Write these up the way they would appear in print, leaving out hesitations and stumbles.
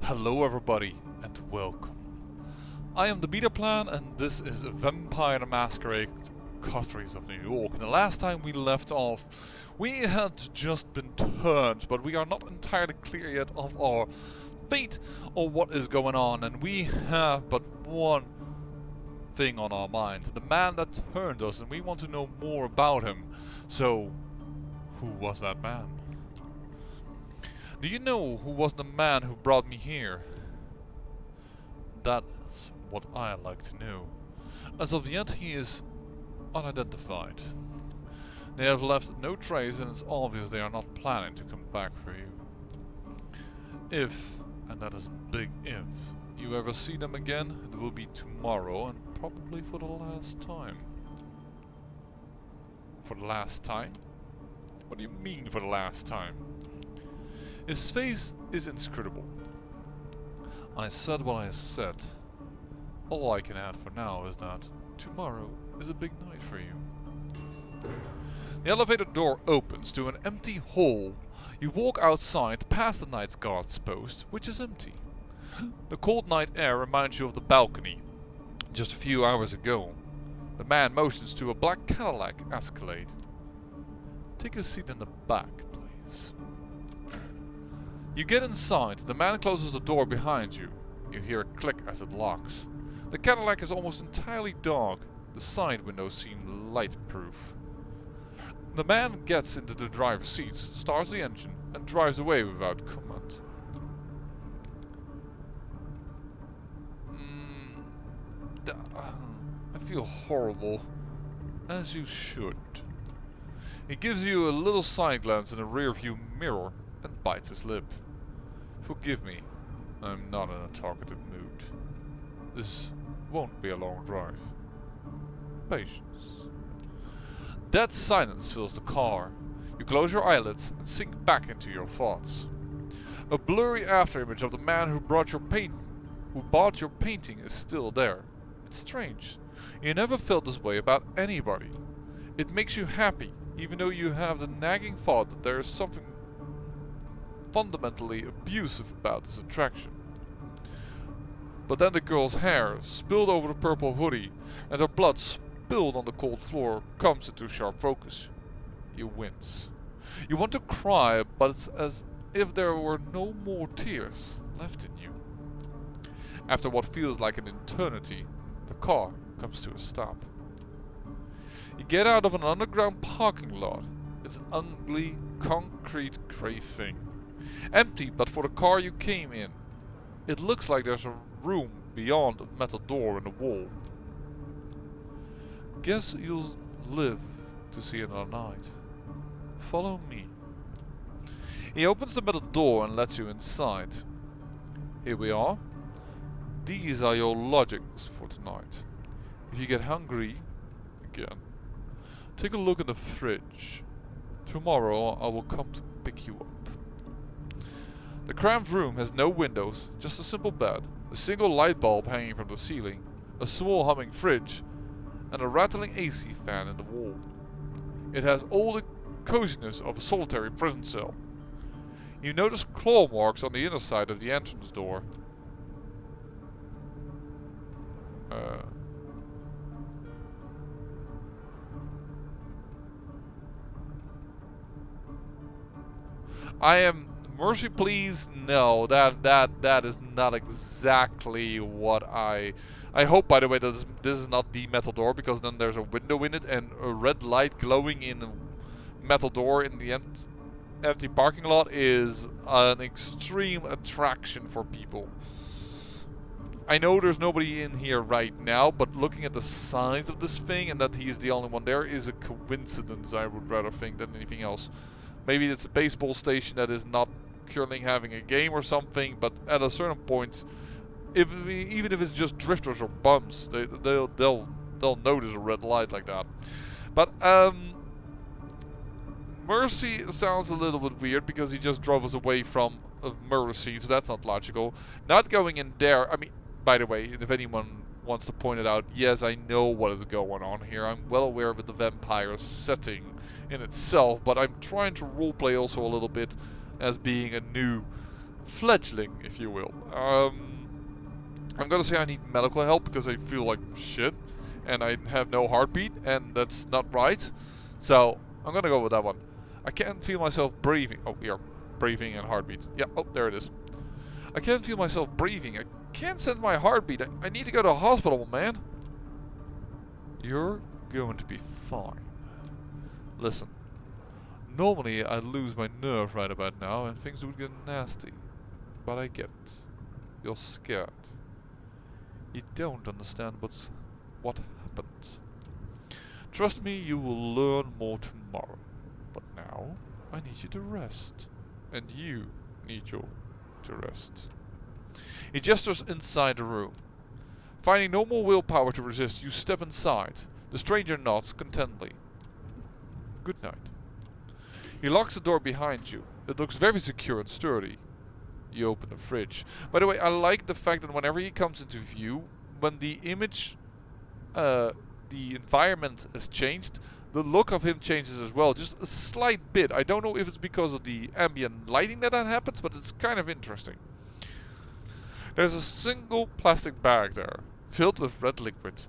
Hello everybody and welcome. I am the Beta Plan and this is Vampire the Masquerade, Coteries of New York. And the last time we left off, we had just been turned, but we are not entirely clear yet of our fate or what is going on. And we have but one thing on our mind, the man that turned us, and we want to know more about him. So, who was that man? Do you know who was the man who brought me here? That's what I like to know. As of yet, he is unidentified. They have left no trace, and it's obvious they are not planning to come back for you. If, and that is a big if, you ever see them again, it will be tomorrow, and probably for the last time. For the last time? What do you mean for the last time? His face is inscrutable. I said what I said. All I can add for now is that tomorrow is a big night for you. The elevator door opens to an empty hall. You walk outside past the night guard's post, which is empty. The cold night air reminds you of the balcony. Just a few hours ago, the man motions to a black Cadillac Escalade. Take a seat in the back, please. You get inside. The man closes the door behind you. You hear a click as it locks. The Cadillac is almost entirely dark. The side windows seem light-proof. The man gets into the driver's seat, starts the engine, and drives away without comment. I feel horrible. As you should. He gives you a little side glance in the rear-view mirror and bites his lip. Forgive me, I'm not in a talkative mood. This won't be a long drive. Patience. Dead silence fills the car. You close your eyelids and sink back into your thoughts. A blurry afterimage of the man who bought your painting is still there. It's strange. You never felt this way about anybody. It makes you happy, even though you have the nagging thought that there is something fundamentally abusive about this attraction. But then the girl's hair, spilled over the purple hoodie, and her blood spilled on the cold floor, comes into sharp focus. You wince. You want to cry, but it's as if there were no more tears left in you. After what feels like an eternity, the car comes to a stop. You get out of an underground parking lot. It's an ugly, concrete grey thing. Empty but for the car you came in. It looks like there's a room beyond a metal door in the wall. Guess you'll live to see another night. Follow me. He opens the metal door and lets you inside. Here we are. These are your lodgings for tonight. If you get hungry again, take a look in the fridge. Tomorrow I will come to pick you up. The cramped room has no windows, just a simple bed, a single light bulb hanging from the ceiling, a small humming fridge, and a rattling AC fan in the wall. It has all the coziness of a solitary prison cell. You notice claw marks on the inner side of the entrance door. I am... Mercy please, no, that is not exactly what I hope, by the way, that this is not the metal door, because then there's a window in it and a red light glowing in a metal door in the empty parking lot is an extreme attraction for people. I know there's nobody in here right now, but looking at the size of this thing and that he's the only one there is a coincidence, I would rather think, than anything else. Maybe it's a baseball station that is not currently having a game or something, but at a certain point, even if it's just drifters or bums, they'll notice a red light like that. But Mercy sounds a little bit weird because he just drove us away from a murder scene, so that's not logical. Not going in there. I mean, by the way, if anyone wants to point it out, yes, I know what is going on here. I'm well aware of the vampire setting in itself, but I'm trying to roleplay also a little bit as being a new fledgling, if you will. I'm gonna say I need medical help because I feel like shit and I have no heartbeat, and that's not right. So I'm gonna go with that one. I can't feel myself breathing. Oh, here, breathing and heartbeat. Yeah, oh, there it is. I can't feel myself breathing. I can't sense my heartbeat. I need to go to a hospital, man. You're going to be fine. Listen, normally I'd lose my nerve right about now and things would get nasty. But I get it. You're scared. You don't understand what happened. Trust me, you will learn more tomorrow. But now, I need you to rest. And you need you to rest. He gestures inside the room. Finding no more willpower to resist, you step inside. The stranger nods contentedly. Good night. He locks the door behind you. It looks very secure and sturdy. You open the fridge. By the way, I like the fact that whenever he comes into view, when the image, the environment has changed, the look of him changes as well. Just a slight bit. I don't know if it's because of the ambient lighting that happens, but it's kind of interesting. There's a single plastic bag there, filled with red liquid,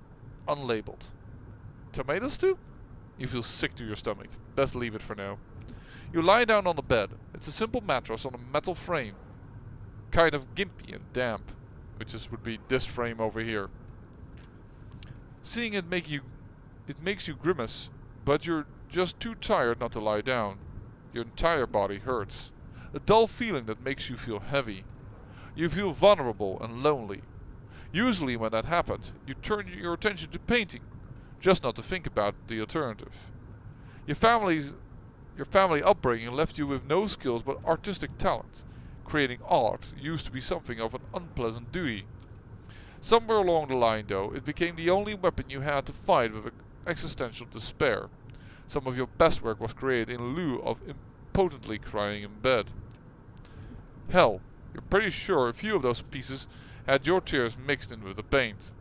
unlabeled. Tomato soup? You feel sick to your stomach. Best leave it for now. You lie down on the bed. It's a simple mattress on a metal frame. Kind of gimpy and damp, which would be this frame over here. Seeing it makes you grimace, but you're just too tired not to lie down. Your entire body hurts. A dull feeling that makes you feel heavy. You feel vulnerable and lonely. Usually when that happens, you turn your attention to painting, just not to think about the alternative. Your family upbringing left you with no skills but artistic talent. Creating art used to be something of an unpleasant duty. Somewhere along the line, though, it became the only weapon you had to fight with existential despair. Some of your best work was created in lieu of impotently crying in bed. Hell, you're pretty sure a few of those pieces had your tears mixed in with the paint.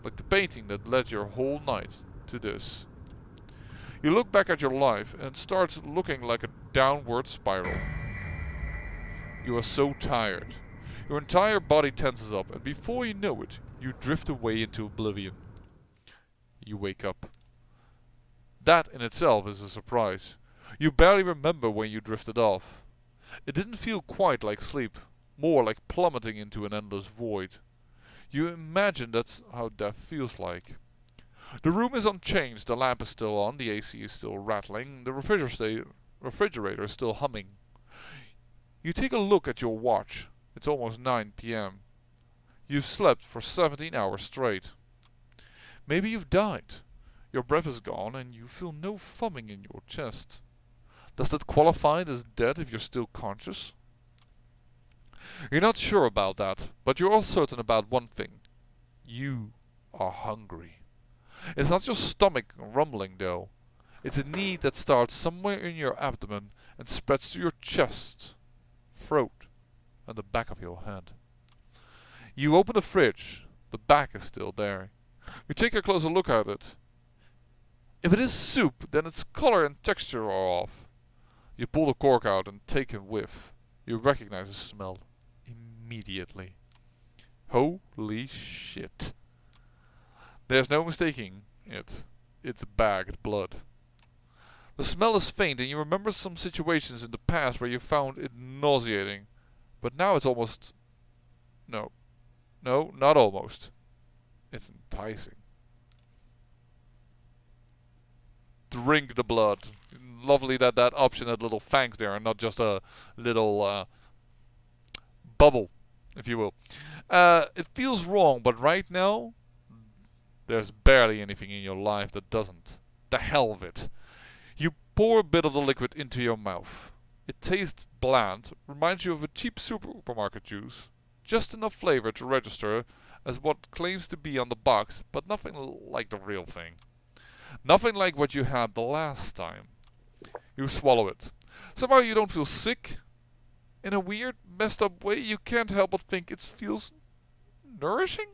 Like the painting that led your whole night to this. You look back at your life and it starts looking like a downward spiral. You are so tired. Your entire body tenses up, and before you know it, you drift away into oblivion. You wake up. That in itself is a surprise. You barely remember when you drifted off. It didn't feel quite like sleep, more like plummeting into an endless void. You imagine that's how death feels like. The room is unchanged, the lamp is still on, the AC is still rattling, the refrigerator is still humming. You take a look at your watch. It's almost 9 p.m. You've slept for 17 hours straight. Maybe you've died. Your breath is gone and you feel no thumping in your chest. Does that qualify as dead if you're still conscious? You're not sure about that, but you're all certain about one thing. You are hungry. It's not your stomach rumbling though. It's a need that starts somewhere in your abdomen and spreads to your chest, throat, and the back of your head. You open the fridge. The back is still there. You take a closer look at it. If it is soup, then its color and texture are off. You pull the cork out and take a whiff. You recognize the smell immediately. Holy shit. There's no mistaking it. It's bagged blood. The smell is faint and you remember some situations in the past where you found it nauseating. But now it's almost... No, not almost. It's enticing. Drink the blood. Lovely that option had little fangs there and not just a little bubble, if you will. It feels wrong, but right now, there's barely anything in your life that doesn't. The hell of it. You pour a bit of the liquid into your mouth. It tastes bland, reminds you of a cheap supermarket juice. Just enough flavor to register as what claims to be on the box, but nothing like the real thing. Nothing like what you had the last time. You swallow it. Somehow you don't feel sick. In a weird, messed up way, you can't help but think it feels nourishing.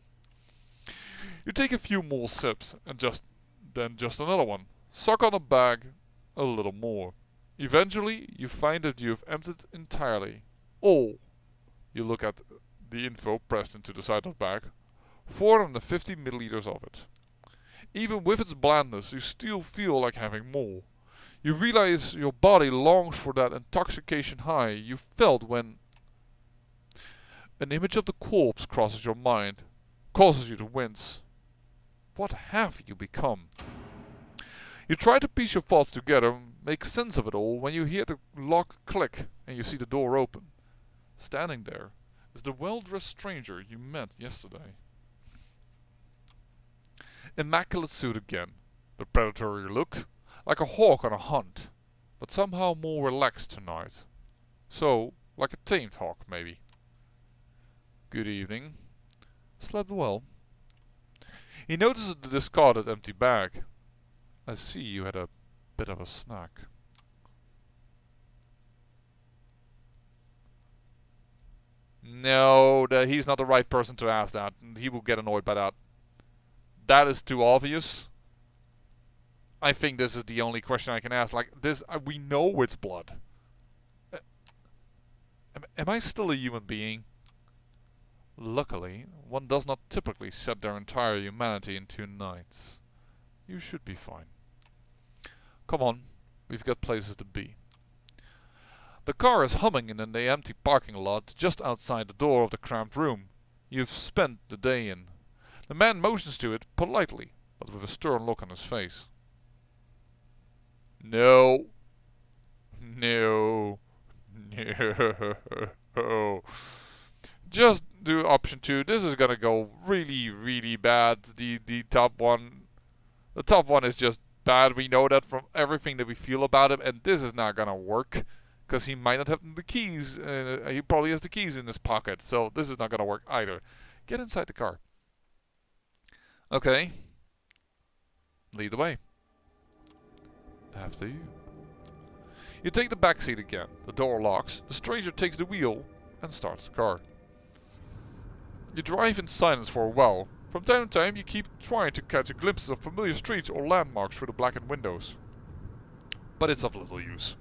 You take a few more sips and then just another one. Suck on the bag a little more. Eventually, you find that you have emptied entirely. All You look at the info pressed into the side of the bag. 450 milliliters of it. Even with its blandness, you still feel like having more. You realize your body longs for that intoxication high you felt when an image of the corpse crosses your mind, causes you to wince. What have you become? You try to piece your thoughts together, make sense of it all, when you hear the lock click and you see the door open. Standing there is the well-dressed stranger you met yesterday. Immaculate suit again, the predatory look, like a hawk on a hunt, but somehow more relaxed tonight. So, like a tamed hawk, maybe. Good evening. Slept well? He notices the discarded empty bag. I see you had a bit of a snack. No, he's not the right person to ask that. He will get annoyed by that. That is too obvious. I think this is the only question I can ask. Like this, we know it's blood. Am I still a human being? Luckily, one does not typically shed their entire humanity in 2 nights. You should be fine. Come on, we've got places to be. The car is humming in the empty parking lot just outside the door of the cramped room you've spent the day in. The man motions to it politely, but with a stern look on his face. No. No. No. Just do option 2. This is gonna go really, really bad. The top one is just bad. We know that from everything that we feel about him, and this is not gonna work. Because he might not have the keys. He probably has the keys in his pocket. So this is not gonna work either. Get inside the car. Okay. Lead the way. After you. You take the back seat again. The door locks. The stranger takes the wheel and starts the car. You drive in silence for a while. From time to time you keep trying to catch a glimpse of familiar streets or landmarks through the blackened windows. But it's of little use.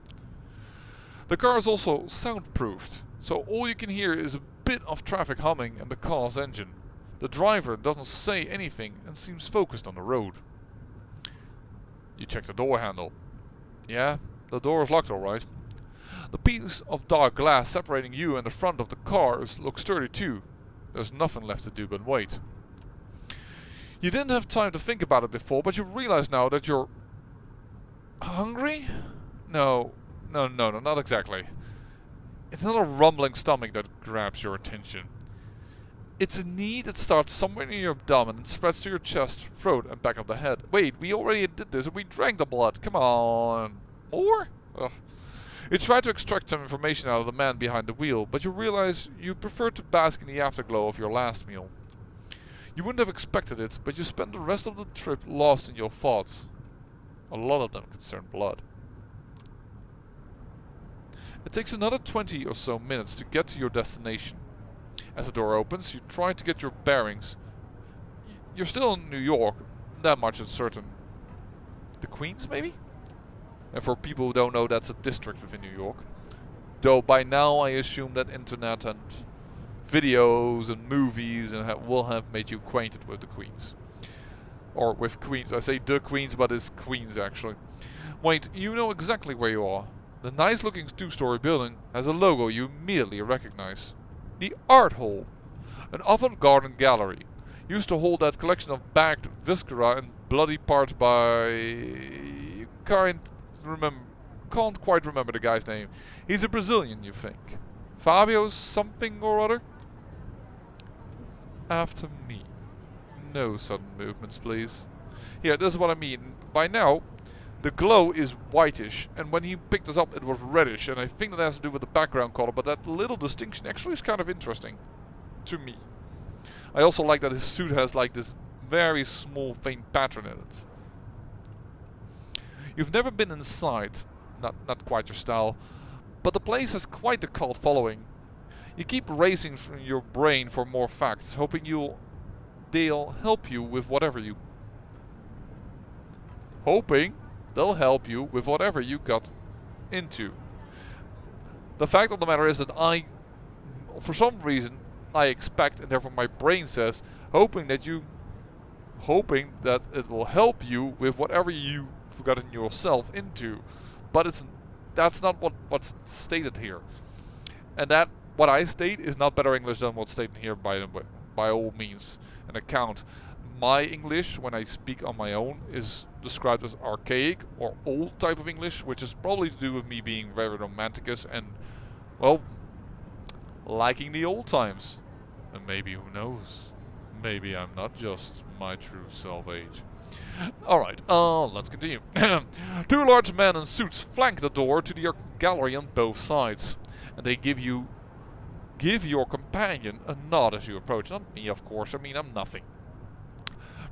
The car is also soundproofed, so all you can hear is a bit of traffic humming and the car's engine. The driver doesn't say anything and seems focused on the road. You check the door handle. Yeah, the door is locked alright. The piece of dark glass separating you and the front of the car looks sturdy too. There's nothing left to do but wait. You didn't have time to think about it before, but you realize now that you're hungry? No, not exactly. It's not a rumbling stomach that grabs your attention. It's a need that starts somewhere near your abdomen and spreads to your chest, throat, and back of the head. Wait, we already did this and we drank the blood. Come on. More? Ugh. You try to extract some information out of the man behind the wheel, but you realize you prefer to bask in the afterglow of your last meal. You wouldn't have expected it, but you spend the rest of the trip lost in your thoughts. A lot of them concern blood. It takes another 20 or so minutes to get to your destination. As the door opens, you try to get your bearings. You're still in New York, that much is certain. The Queens, maybe? And for people who don't know, that's a district within New York. Though by now I assume that internet and videos and movies will have made you acquainted with the Queens. Or with Queens. I say the Queens, but it's Queens actually. Wait, you know exactly where you are. The nice looking 2-story building has a logo you immediately recognize. The Art Hall. An avant-garde gallery. Used to hold that collection of bagged viscera and bloody parts by... You can't quite remember the guy's name. He's a Brazilian, you think. Fabio something or other? After me. No sudden movements, please. Yeah, this is what I mean. By now, the glow is whitish, and when he picked us up it was reddish, and I think that has to do with the background color, but that little distinction actually is kind of interesting. To me. I also like that his suit has like this very small faint pattern in it. You've never been inside, not quite your style, but the place has quite the cult following. You keep racing through your brain for more facts, hoping they'll help you with whatever you... Hoping they'll help you with whatever you got into. The fact of the matter is that I for some reason, I expect, and therefore my brain says, hoping that it will help you with whatever you've gotten yourself into. But that's not what's stated here. And that what I state is not better English than what's stated here by all means an account. My English, when I speak on my own, is described as archaic or old type of English, which is probably to do with me being very romanticus and, well, liking the old times. And maybe, who knows, maybe I'm not just my true self-age. Alright, let's continue. Two large men in suits flank the door to the gallery on both sides, and they give your companion a nod as you approach. Not me, of course, I mean, I'm nothing.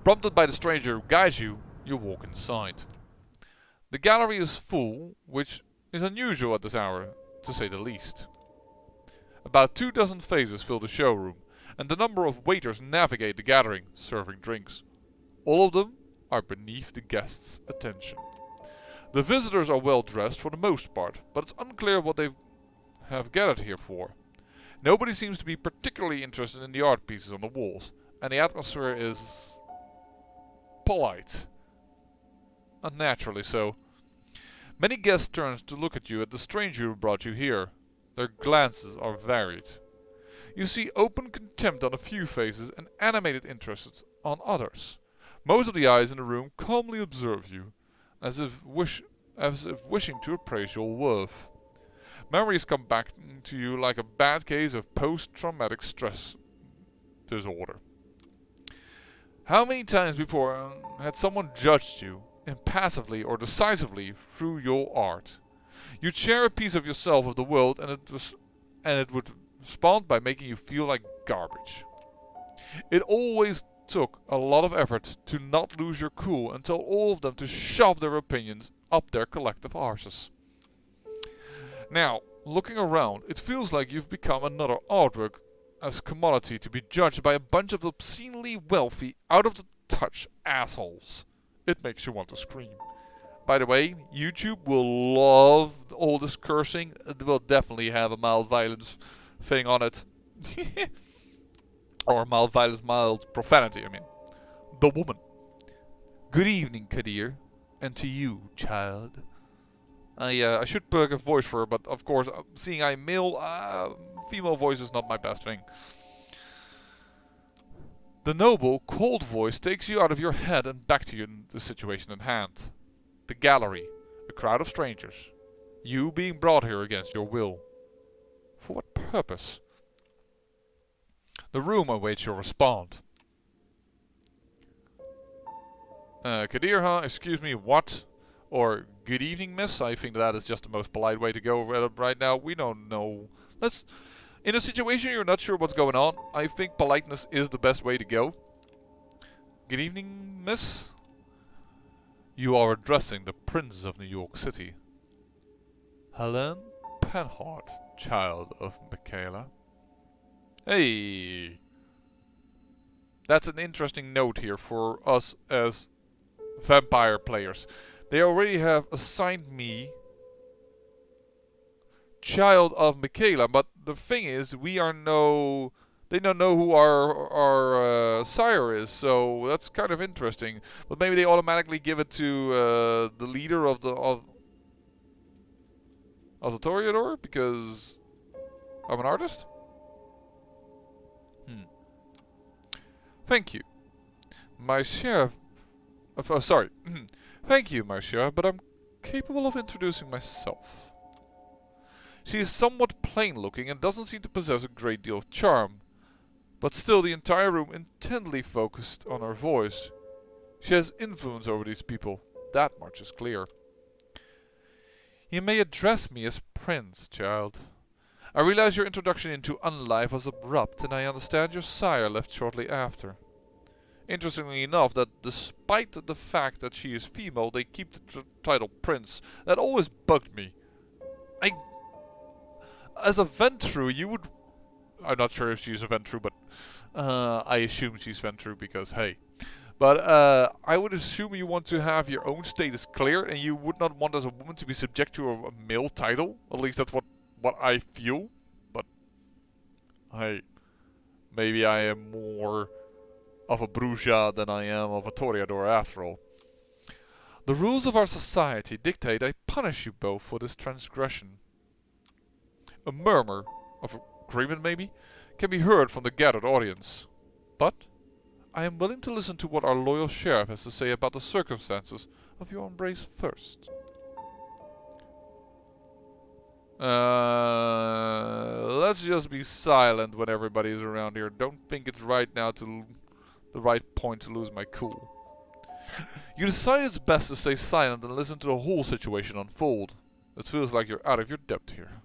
Prompted by the stranger who guides you, you walk inside. The gallery is full, which is unusual at this hour, to say the least. About 24 faces fill the showroom, and the number of waiters navigate the gathering, serving drinks. All of them are beneath the guests' attention. The visitors are well dressed for the most part, but it's unclear what they have gathered here for. Nobody seems to be particularly interested in the art pieces on the walls, and the atmosphere is polite. Unnaturally so. Many guests turn to look at you and the stranger who brought you here. Their glances are varied. You see open contempt on a few faces and animated interest on others. Most of the eyes in the room calmly observe you, as if wishing to appraise your worth. Memories come back to you like a bad case of post-traumatic stress disorder. How many times before had someone judged you, impassively or decisively, through your art? You'd share a piece of yourself with the world, and it would respond by making you feel like garbage. It always took a lot of effort to not lose your cool and tell all of them to shove their opinions up their collective arses. Now, looking around, it feels like you've become another artwork as commodity to be judged by a bunch of obscenely wealthy, out-of-the-touch assholes. It makes you want to scream. By the way, YouTube will love all this cursing. It will definitely have a mild violence thing on it. Or mild violence, mild profanity, I mean. The woman. Good evening, Kadir. And to you, child. I should pick a voice for her, but of course, seeing I'm male, female voice is not my best thing. The noble, cold voice takes you out of your head and back to you in the situation at hand. The gallery, a crowd of strangers. You being brought here against your will. For what purpose? The room awaits your response. Kadir, huh? Excuse me, what? Or, good evening, miss. I think that is just the most polite way to go right now. We don't know. In a situation you're not sure what's going on, I think politeness is the best way to go. Good evening, miss. You are addressing the Prince of New York City. Helen PANHARD, child of Michaela. Hey! That's an interesting note here for us as vampire players. They already have assigned me child of Michaela, but the thing is, they don't know who our sire is, so that's kind of interesting. But maybe they automatically give it to the leader of the Toreador because I'm an artist. Thank you, my sheriff. Sorry. Thank you, my sheriff, but I'm capable of introducing myself. She is somewhat plain-looking and doesn't seem to possess a great deal of charm, but still the entire room intently focused on her voice. She has influence over these people, that much is clear. You may address me as Prince, child. I realize your introduction into unlife was abrupt, and I understand your sire left shortly after. Interestingly enough, that despite the fact that she is female, they keep the title Prince. That always bugged me. As a Ventru, you would... I'm not sure if she's a Ventru, but I assume she's Ventru because, hey. But I would assume you want to have your own status clear, and you would not want as a woman to be subject to a male title. At least that's what I feel. But Hey, maybe I am more of a bruja than I am of a toreador after all. The rules of our society dictate I punish you both for this transgression. A murmur of agreement, maybe, can be heard from the gathered audience. But I am willing to listen to what our loyal sheriff has to say about the circumstances of your embrace first. Let's just be silent when everybody is around here. Don't think it's right now to the right point to lose my cool. You decide it's best to stay silent and listen to the whole situation unfold. It feels like you're out of your depth here.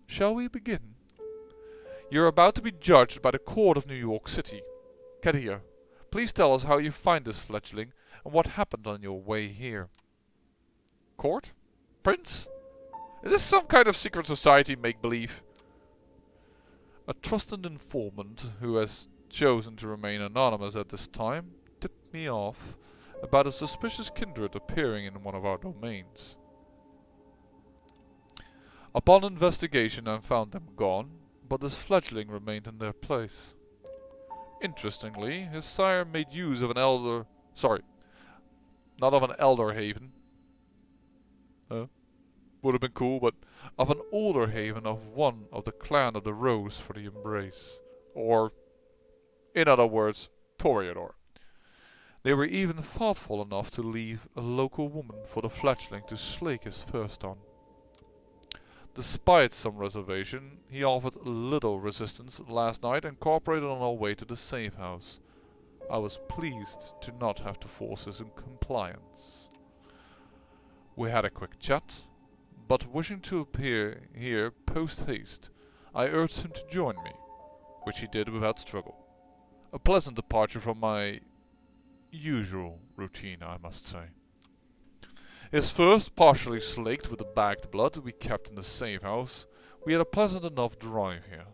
Shall we begin? You're about to be judged by the Court of New York City. Kadir, please tell us how you find this fledgling and what happened on your way here. Court? Prince? Is this some kind of secret society make-believe? A trusted informant who has chosen to remain anonymous at this time tipped me off about a suspicious kindred appearing in one of our domains. Upon investigation I found them gone, but this fledgling remained in their place. Interestingly, his sire made use of an elder... Sorry, not of an elder haven. Would have been cool, but of an older haven of one of the clan of the Rose for the Embrace. Or, in other words, Toreador. They were even thoughtful enough to leave a local woman for the fledgling to slake his thirst on. Despite some reservation, he offered little resistance last night and cooperated on our way to the safe house. I was pleased to not have to force his compliance. We had a quick chat, but wishing to appear here post-haste, I urged him to join me, which he did without struggle. A pleasant departure from my usual routine, I must say. His thirst partially slaked with the bagged blood we kept in the safe house, we had a pleasant enough drive here.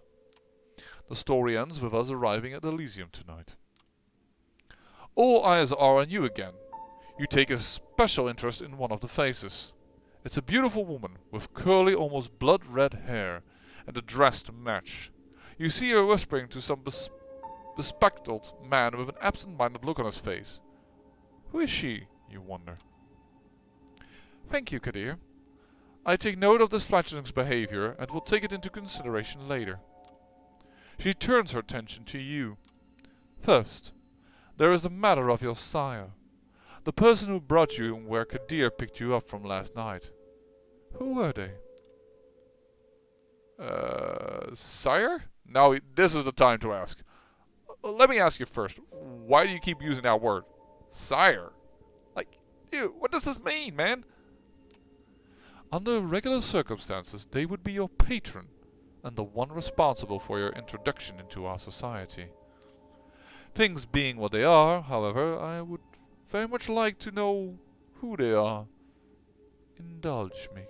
The story ends with us arriving at Elysium tonight. All eyes are on you again. You take a special interest in one of the faces. It's a beautiful woman with curly, almost blood-red hair and a dress to match. You see her whispering to some bespectacled man with an absent-minded look on his face. Who is she, you wonder? Thank you, Kadir. I take note of this fledgling's behavior and will take it into consideration later. She turns her attention to you. First, there is the matter of your sire. The person who brought you where Kadir picked you up from last night. Who were they? Sire? Now, this is the time to ask. Let me ask you first. Why do you keep using that word? Sire? Like, dude, what does this mean, man? Under regular circumstances, they would be your patron, and the one responsible for your introduction into our society. Things being what they are, however, I would very much like to know who they are. Indulge me.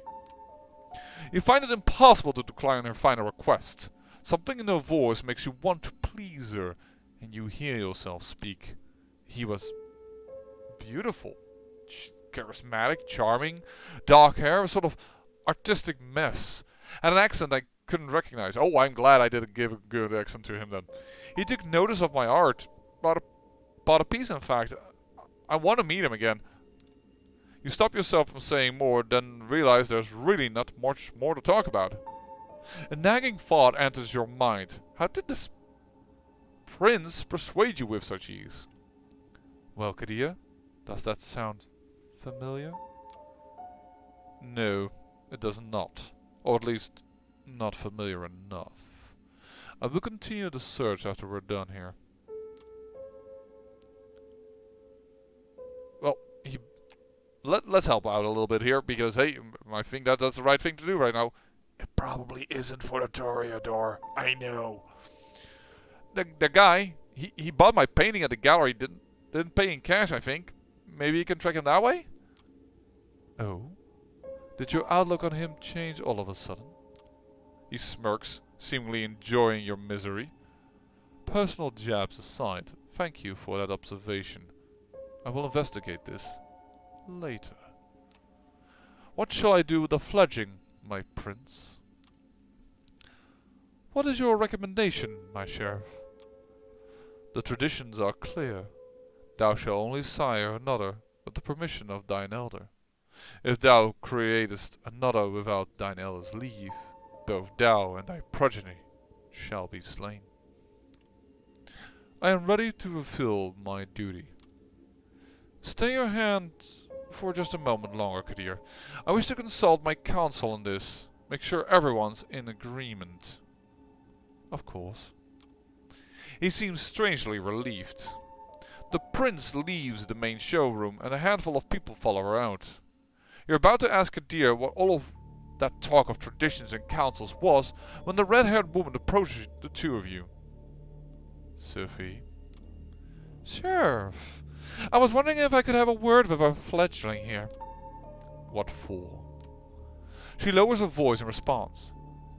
You find it impossible to decline her final request. Something in her voice makes you want to please her, and you hear yourself speak. He was beautiful. Charismatic, charming, dark hair, a sort of artistic mess, and an accent I couldn't recognize. Oh, I'm glad I didn't give a good accent to him then. He took notice of my art, bought a piece in fact. I want to meet him again. You stop yourself from saying more, then realize there's really not much more to talk about. A nagging thought enters your mind. How did this prince persuade you with such ease? Well, Kadir, does that sound familiar? No, it does not. Or at least, not familiar enough. I will continue the search after we're done here. Well, let's help out a little bit here, because hey, I think that's the right thing to do right now. It probably isn't for the Toreador. I know. The guy, he bought my painting at the gallery, didn't pay in cash, I think. Maybe you can track him that way? Oh? Did your outlook on him change all of a sudden? He smirks, seemingly enjoying your misery. Personal jabs aside, thank you for that observation. I will investigate this later. What shall I do with the fledgling, my prince? What is your recommendation, my sheriff? The traditions are clear. Thou shalt only sire another with the permission of thine elder. If thou createst another without thine elder's leave, both thou and thy progeny shall be slain. I am ready to fulfill my duty. Stay your hand for just a moment longer, Kadir. I wish to consult my counsel on this. Make sure everyone's in agreement. Of course. He seems strangely relieved. The prince leaves the main showroom and a handful of people follow her out. You're about to ask Kadir what all of that talk of traditions and councils was when the red-haired woman approaches the two of you. Sophie. Sheriff, I was wondering if I could have a word with our fledgling here. What for? She lowers her voice in response.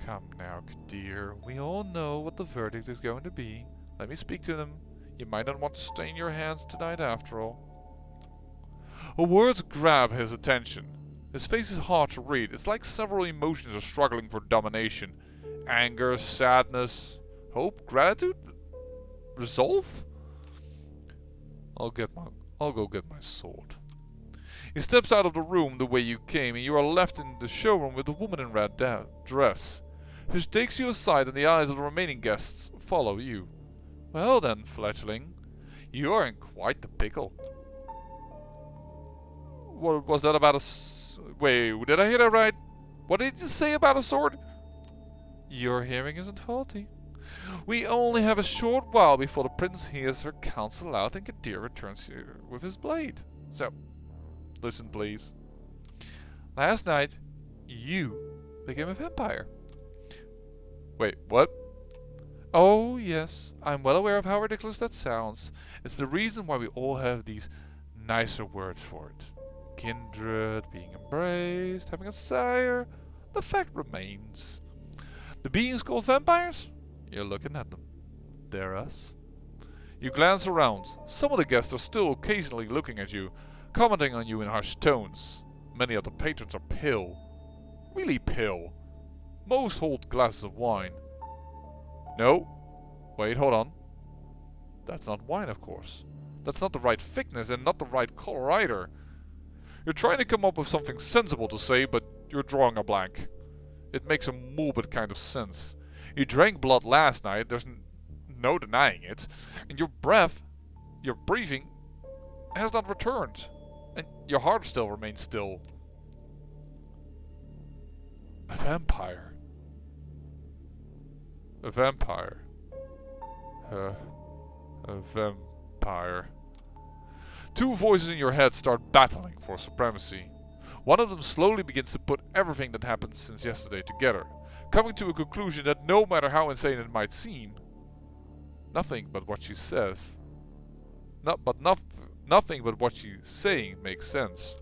Come now, Kadir. We all know what the verdict is going to be. Let me speak to them. You might not want to stain your hands tonight after all. Her words grab his attention. His face is hard to read. It's like several emotions are struggling for domination. Anger, sadness, hope, gratitude, resolve? I'll go get my sword. He steps out of the room the way you came, and you are left in the showroom with the woman in red dress. She takes you aside, and the eyes of the remaining guests follow you. Well then, fledgling, you are in quite the pickle. What was that about wait, did I hear that right? What did you say about a sword? Your hearing isn't faulty. We only have a short while before the prince hears her counsel out and Kadir returns here with his blade. So, listen please. Last night, you became a vampire. Wait, what? Oh yes, I'm well aware of how ridiculous that sounds. It's the reason why we all have these nicer words for it. Kindred, being embraced, having a sire. The fact remains. The beings called vampires? You're looking at them. They're us. You glance around. Some of the guests are still occasionally looking at you, commenting on you in harsh tones. Many of the patrons are pale. Really pale. Most hold glasses of wine. No. Wait, hold on. That's not wine, of course. That's not the right thickness and not the right color either. You're trying to come up with something sensible to say, but you're drawing a blank. It makes a morbid kind of sense. You drank blood last night, there's no denying it, and your breathing, has not returned, and your heart still remains still. A vampire. A vampire. A vampire. Two voices in your head start battling for supremacy. One of them slowly begins to put everything that happened since yesterday together, coming to a conclusion that no matter how insane it might seem, nothing but what she says, nothing but what she's saying makes sense.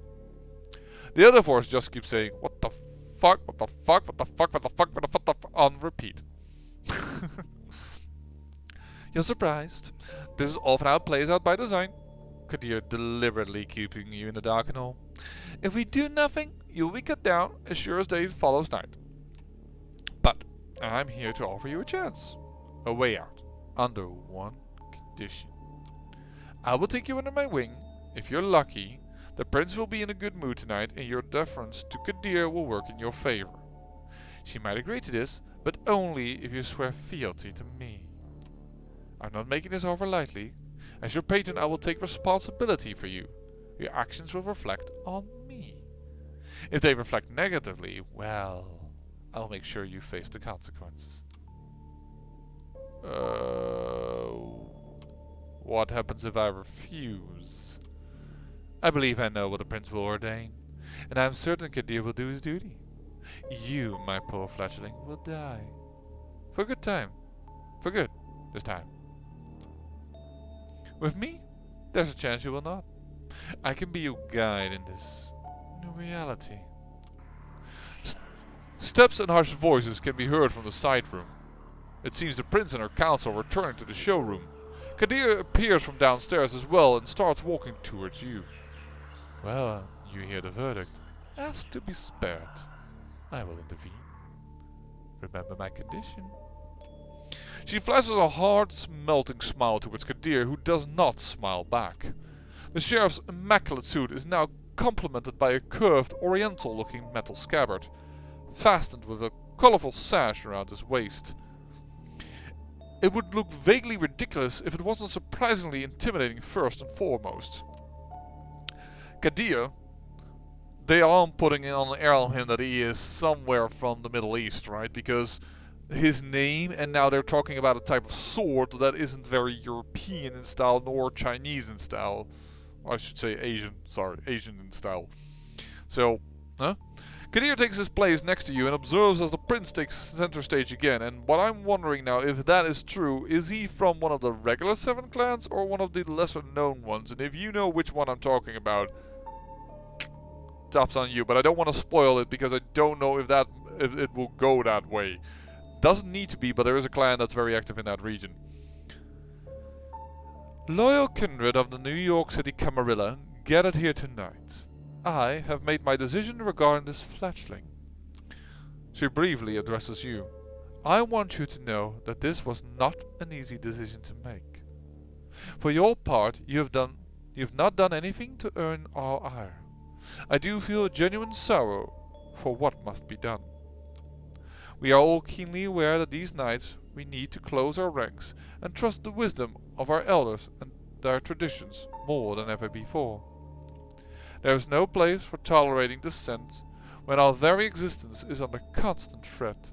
The other voice just keeps saying, what the fuck, what the fuck, what the fuck, what the fuck, what the fuck, on repeat. You're surprised. This is often how it plays out by design. Kadir deliberately keeping you in the dark and all. If we do nothing, you'll be cut down as sure as day follows night. But I'm here to offer you a chance. A way out. Under one condition. I will take you under my wing. If you're lucky, the prince will be in a good mood tonight and your deference to Kadir will work in your favor. She might agree to this, but only if you swear fealty to me. I'm not making this offer lightly. As your patron, I will take responsibility for you. Your actions will reflect on me. If they reflect negatively, well, I'll make sure you face the consequences. What happens if I refuse? I believe I know what the prince will ordain, and I am certain Kadir will do his duty. You, my poor fledgling, will die. For a good time. For good, this time. With me, there's a chance you will not. I can be your guide in this new reality. Steps and harsh voices can be heard from the side room. It seems the prince and her council return to the showroom. Kadir appears from downstairs as well and starts walking towards you. Well, you hear the verdict. Ask to be spared. I will intervene. Remember my condition. She flashes a hard, melting smile towards Kadir, who does not smile back. The sheriff's immaculate suit is now complemented by a curved, oriental-looking metal scabbard, fastened with a colorful sash around his waist. It would look vaguely ridiculous if it wasn't surprisingly intimidating first and foremost. Kadir, they aren't putting on the air on him that he is somewhere from the Middle East, right? Because his name, and now they're talking about a type of sword that isn't very European in style nor Chinese in style. I should say Asian in style. So, Kadir takes his place next to you and observes as the prince takes center stage again. And what I'm wondering now, if that is true, is he from one of the regular 7 clans or one of the lesser known ones? And if you know which one I'm talking about, it's on you. But I don't want to spoil it because I don't know if it will go that way. Doesn't need to be, but there is a clan that's very active in that region. Loyal kindred of the New York City Camarilla, gathered here tonight. I have made my decision regarding this fledgling. She briefly addresses you. I want you to know that this was not an easy decision to make. For your part, you've not done anything to earn our ire. I do feel a genuine sorrow for what must be done. We are all keenly aware that these nights we need to close our ranks and trust the wisdom of our elders and their traditions more than ever before. There is no place for tolerating dissent when our very existence is under constant threat.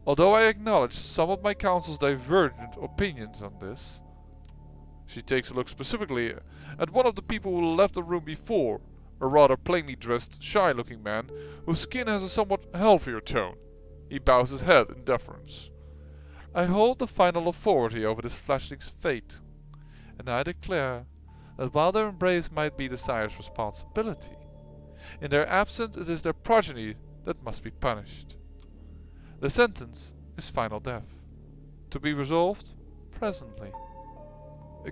Although I acknowledge some of my council's divergent opinions on this, she takes a look specifically at one of the people who left the room before, a rather plainly dressed, shy-looking man whose skin has a somewhat healthier tone. He bows his head in deference. I hold the final authority over this fledgling's fate, and I declare that while their embrace might be the sire's responsibility, in their absence it is their progeny that must be punished. The sentence is final death, to be resolved presently.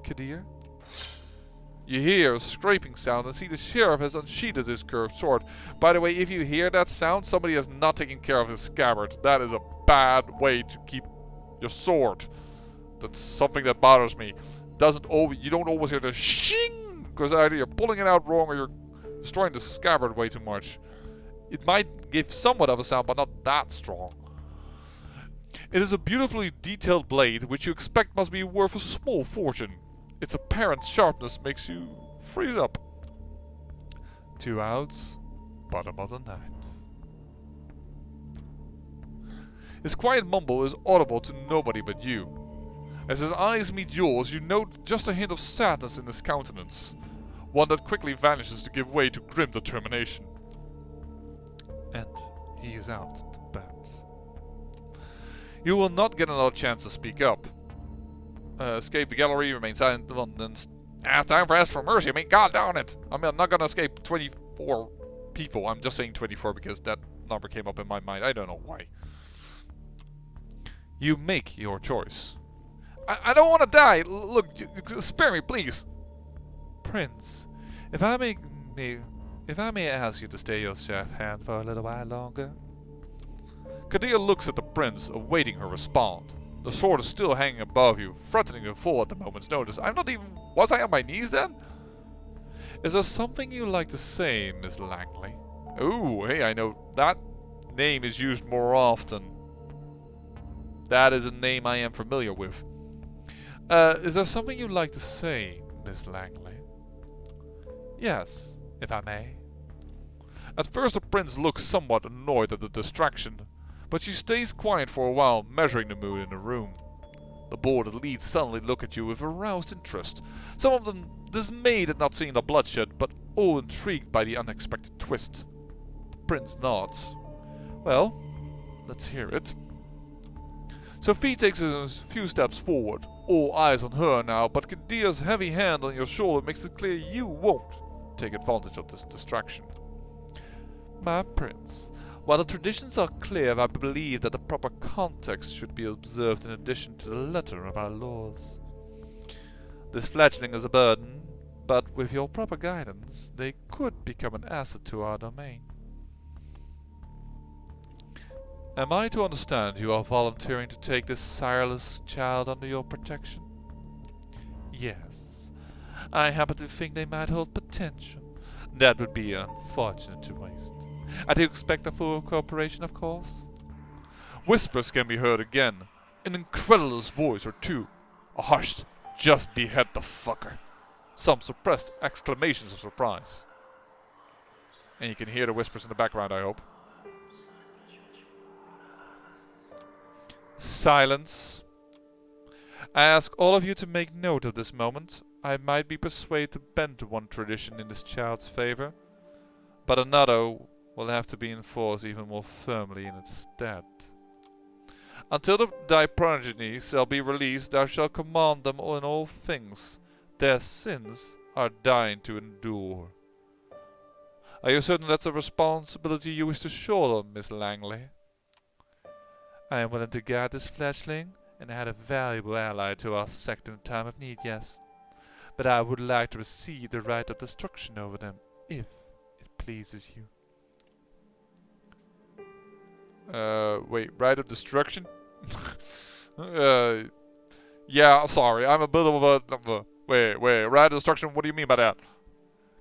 Kadir? You hear a scraping sound and see the sheriff has unsheathed his curved sword. By the way, if you hear that sound, somebody has not taken care of his scabbard. That is a bad way to keep your sword. That's something that bothers me. You don't always hear the shing, because either you're pulling it out wrong or you're destroying the scabbard way too much. It might give somewhat of a sound, but not that strong. It is a beautifully detailed blade, which you expect must be worth a small fortune. Its apparent sharpness makes you freeze up. 2 outs, bottom of the 9th. His quiet mumble is audible to nobody but you. As his eyes meet yours, you note just a hint of sadness in his countenance, one that quickly vanishes to give way to grim determination. And he is out to bat. You will not get another chance to speak up. Escape the gallery, remain silent, then time for ask for mercy. I mean, god darn it! I'm not gonna escape 24 people. I'm just saying 24 because that number came up in my mind. I don't know why. You make your choice. I don't want to die. Look, spare me, please. Prince, if I may ask you to stay your chef hand for a little while longer. Kadir looks at the prince, awaiting her response. The sword is still hanging above you, threatening to fall at the moment's notice. Was I on my knees then? Is there something you'd like to say, Miss Langley? Ooh, hey, I know that name is used more often. That is a name I am familiar with. Is there something you'd like to say, Miss Langley? Yes, if I may. At first the prince looks somewhat annoyed at the distraction, but she stays quiet for a while, measuring the mood in the room. The board elites suddenly look at you with aroused interest, some of them dismayed at not seeing the bloodshed, but all intrigued by the unexpected twist. The prince nods. Well, let's hear it. Sophie takes a few steps forward, all eyes on her now, but Kadir's heavy hand on your shoulder makes it clear you won't take advantage of this distraction. My prince, while the traditions are clear, I believe that the proper context should be observed in addition to the letter of our laws. This fledgling is a burden, but with your proper guidance, they could become an asset to our domain. Am I to understand you are volunteering to take this sireless child under your protection? Yes. I happen to think they might hold potential. That would be unfortunate to waste. I do expect a full cooperation, of course. Whispers can be heard again. An incredulous voice or two. A hushed, just behead the fucker. Some suppressed exclamations of surprise. And you can hear the whispers in the background, I hope. Silence. I ask all of you to make note of this moment. I might be persuaded to bend to one tradition in this child's favor, but another will have to be enforced even more firmly in its stead. Until thy progeny shall be released, thou shalt command them in all things. Their sins are thine to endure. Are you certain that's a responsibility you wish to shoulder, Miss Langley? I am willing to guard this fledgling, and add a valuable ally to our sect in time of need, yes. But I would like to receive the right of destruction over them, if it pleases you. Wait, right of destruction? Yeah, sorry, I'm a bit of a... Wait, right of destruction, what do you mean by that?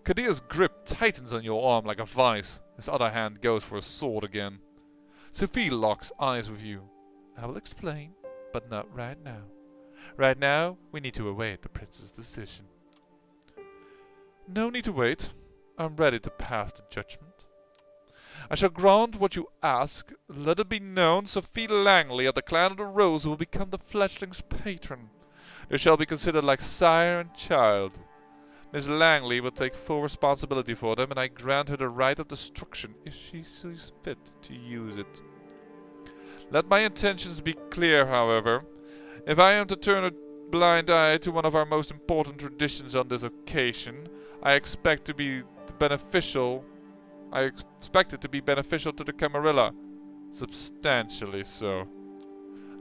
Kadia's grip tightens on your arm like a vice. His other hand goes for a sword again. Sophie locks eyes with you. I will explain, but not right now. Right now, we need to await the prince's decision. No need to wait. I'm ready to pass the judgment. I shall grant what you ask. Let it be known, Sophie Langley of the Clan of the Rose will become the fledgling's patron. They shall be considered like sire and child. Miss Langley will take full responsibility for them, and I grant her the right of destruction if she sees fit to use it. Let my intentions be clear, however. If I am to turn a blind eye to one of our most important traditions on this occasion, I expect it to be beneficial to the Camarilla. Substantially so.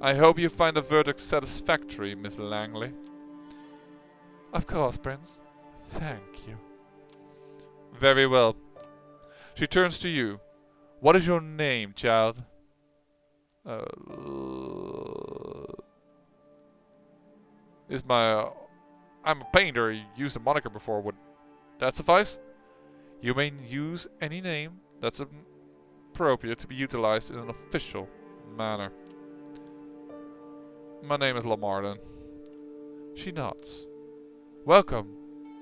I hope you find the verdict satisfactory, Miss Langley. Of course, Prince. Thank you. Very well. She turns to you. What is your name, child? I'm a painter. You used a moniker before. Would that suffice? You may use any name that's appropriate to be utilized in an official manner. My name is LAMAR, then. She nods. Welcome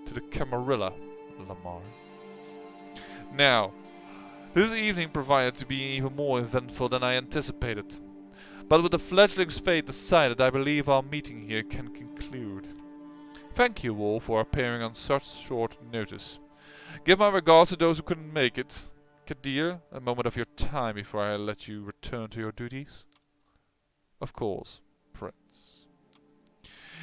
to the Camarilla, LAMAR. Now, this evening provided to be even more eventful than I anticipated. But with the fledgling's fate decided, I believe our meeting here can conclude. Thank you all for appearing on such short notice. Give my regards to those who couldn't make it. Kadir, a moment of your time before I let you return to your duties. Of course, Prince.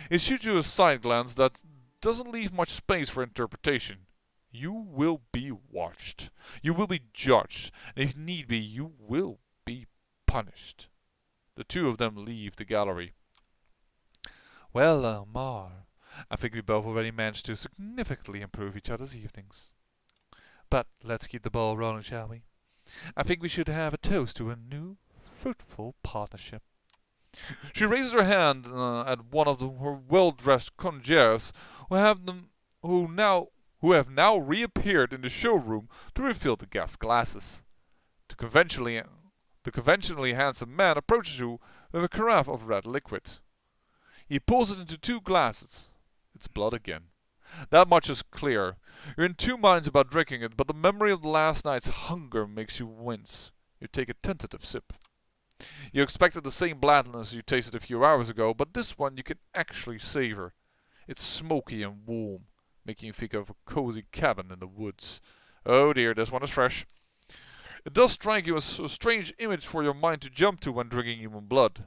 He shoots you a side glance that doesn't leave much space for interpretation. You will be watched. You will be judged. And if need be, you will be punished. The two of them leave the gallery. Well, LAMAR, I think we both already managed to significantly improve each other's evenings. But let's keep the ball rolling, shall we? I think we should have a toast to a new, fruitful partnership. She raises her hand at one of her well-dressed conjurers who have now reappeared in the showroom to refill the guest glasses. The conventionally handsome man approaches you with a carafe of red liquid. He pours it into 2 glasses. It's blood again. That much is clear. You're in 2 minds about drinking it, but the memory of last night's hunger makes you wince. You take a tentative sip. You expected the same blandness you tasted a few hours ago, but this one you can actually savor. It's smoky and warm, making you think of a cozy cabin in the woods. Oh dear, this one is fresh. It does strike you as a strange image for your mind to jump to when drinking human blood.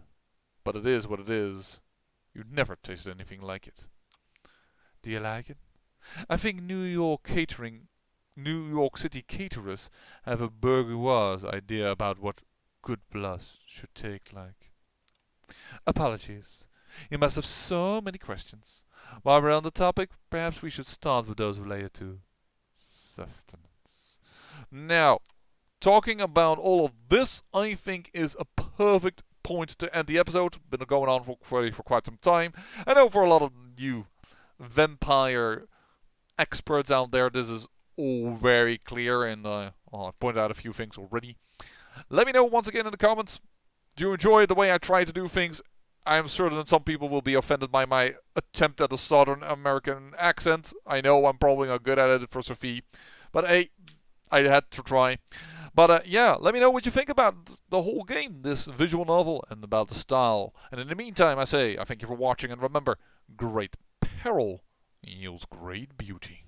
But it is what it is. You've never tasted anything like it. Do you like it? I think New York City caterers have a bourgeois idea about what good blood should take like. Apologies. You must have so many questions. While we're on the topic, perhaps we should start with those related to sustenance. Now, talking about all of this, I think, is a perfect point to end the episode. Been going on for quite some time. I know for a lot of you vampire experts out there, this is all very clear, and I've pointed out a few things already. Let me know once again in the comments. Do you enjoy the way I try to do things? I am certain that some people will be offended by my attempt at a Southern American accent. I know I'm probably not good at it for Sophie, but hey, I had to try. But yeah, let me know what you think about the whole game, this visual novel, and about the style. And in the meantime, I say, I thank you for watching, and remember, great peril yields great beauty.